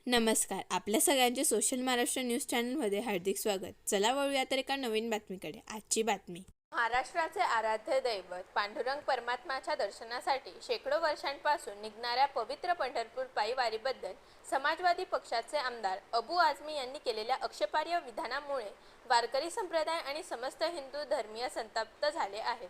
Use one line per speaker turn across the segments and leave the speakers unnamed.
नमस्कार. आपल्या सगळ्यांचे सोशल महाराष्ट्र न्यूज चॅनलमध्ये हार्दिक स्वागत. चला वळूया तर एका नवीन बातमीकडे. आजची बातमी.
महाराष्ट्राचे आराध्य दैवत पांडुरंग परमात्म्याच्या दर्शनासाठी शेकडो वर्षांपासून निघणाऱ्या पवित्र पंढरपूर पायी वारीबद्दल समाजवादी पक्षाचे आमदार अबू आझमी यांनी केलेल्या आक्षेपार्ह विधानामुळे वारकरी संप्रदाय आणि समस्त हिंदू धर्मीय संतप्त झाले आहेत.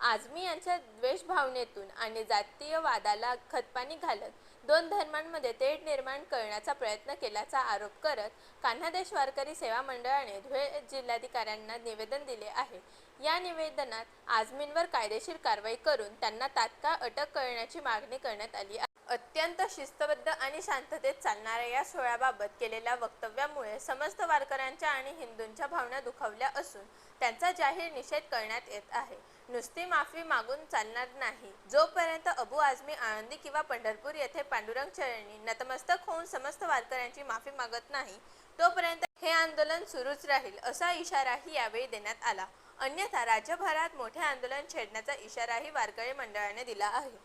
आझमी यांच्या द्वेषभावनेतून आणि जातीय वादाला खतपाणी घालत दोन धर्मांमध्ये तेढ निर्माण करण्याचा प्रयत्न केल्याचा आरोप करत कान्हादेश वारकरी सेवा मंडळाने धुळे जिल्हाधिकाऱ्यांना निवेदन दिले आहे. या निवेदनात आझमींवर कायदेशीर कारवाई करून त्यांना तात्काळ अटक करण्याची मागणी करण्यात आली आहे. अत्यंत शिस्तबद्ध आणि शांततेत चालणाऱ्या या सोहळ्याबाबत केलेल्या वक्तव्यामुळे समस्त वारकऱ्यांच्या आणि हिंदूंच्या भावना दुखावल्या असून त्यांचा जाहीर निषेध करण्यात येत आहे. नुसती माफी मागून चालणार नाही. जोपर्यंत अबू आझमी आळंदी किंवा पंढरपूर येथे पांडुरंग चरणी नतमस्तक होऊन समस्त वारकऱ्यांची माफी मागत नाही तोपर्यंत हे आंदोलन सुरूच राहील असा इशाराही यावेळी देण्यात आला. अन्यथा राज्यभरात मोठे आंदोलन छेडण्याचा इशाराही वारकरी मंडळाने दिला आहे.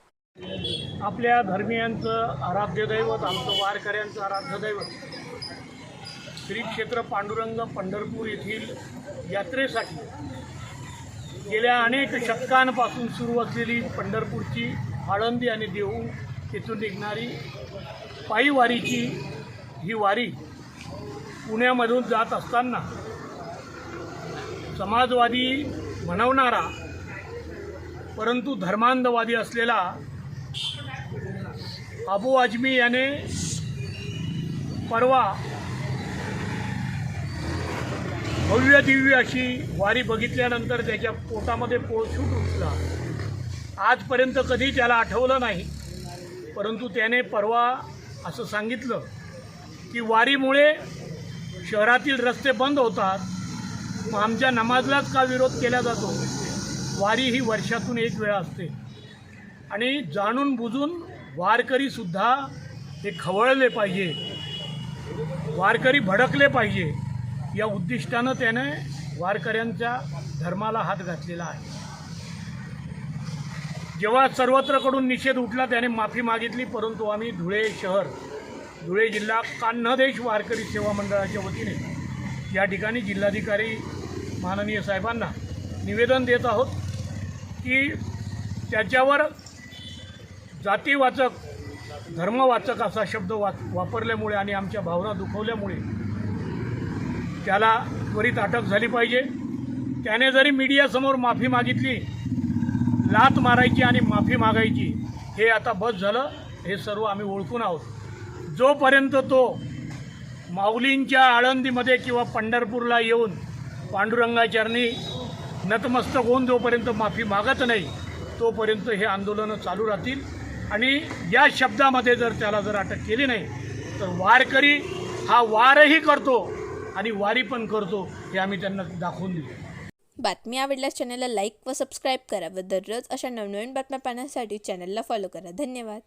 आपल्या धर्मियांचं आराध्य दैवत, आमचं वारकऱ्यांचं आराध्य दैवत श्री क्षेत्र पांडुरंग पंढरपूर येथील यात्रेसाठी गेल्या अनेक शतकांपासून सुरू असलेली पंढरपूरची आळंदी आणि देहू येथून निघणारी पायी वारीची ही वारी पुण्यामधून जात असताना समाजवादी म्हणवणारा परंतु धर्मांधवादी असलेला अबू आझमी याने परवा भव्य दिव्य अशी वारी बघितल्यानंतर त्याच्या पोटामध्ये पोळसूट उठला. आजपर्यंत कधी त्याला आठवलं नाही, परंतु त्याने परवा असं सांगितलं की वारीमुळे शहरातील रस्ते बंद होतात, मग आमच्या नमाजलाच का विरोध केला जातो. वारी ही वर्षातून एक वेळा असते आणि जाणून बुजून वारकरीसुद्धा हे खवळले पाहिजे, वारकरी भडकले पाहिजे या उद्दिष्टानं त्याने वारकऱ्यांच्या धर्माला हात घातलेला आहे. जेव्हा सर्वत्रकडून निषेध उठला त्याने माफी मागितली, परंतु आम्ही धुळे शहर, धुळे जिल्हा कान्हादेश वारकरी सेवा मंडळाच्या वतीने या ठिकाणी जिल्हाधिकारी माननीय साहेबांना निवेदन देत आहोत की त्याच्यावर जातीवाचक, धर्मवाचक असा शब्द वापरल्यामुळे आणि आमच्या भावना दुखवल्यामुळे त्याला त्वरित अटक झाली पाहिजे. त्याने जरी मीडियासमोर माफी मागितली, लात मारायची आणि माफी मागायची हे आता बस झालं, हे सर्व आम्ही ओळखून आहोत. जोपर्यंत तो माऊलींच्या आळंदीमध्ये किंवा पंढरपूरला येऊन पांडुरंगाचरणी नतमस्तक होऊन जोपर्यंत माफी मागत नाही तोपर्यंत हे आंदोलनं चालू राहतील. आणि या शब्दामध्ये जर अटक केली नाही तर वारकरी हा वारही करतो आणि वारी पण करतो हे आम्ही त्यांना दाखवून देऊ.
बातमी आवडल्यास चॅनलला लाईक व सबस्क्राईब करा व दररोज अशा नवनवीन बातम्या पाहण्यासाठी चॅनलला फॉलो करा. धन्यवाद.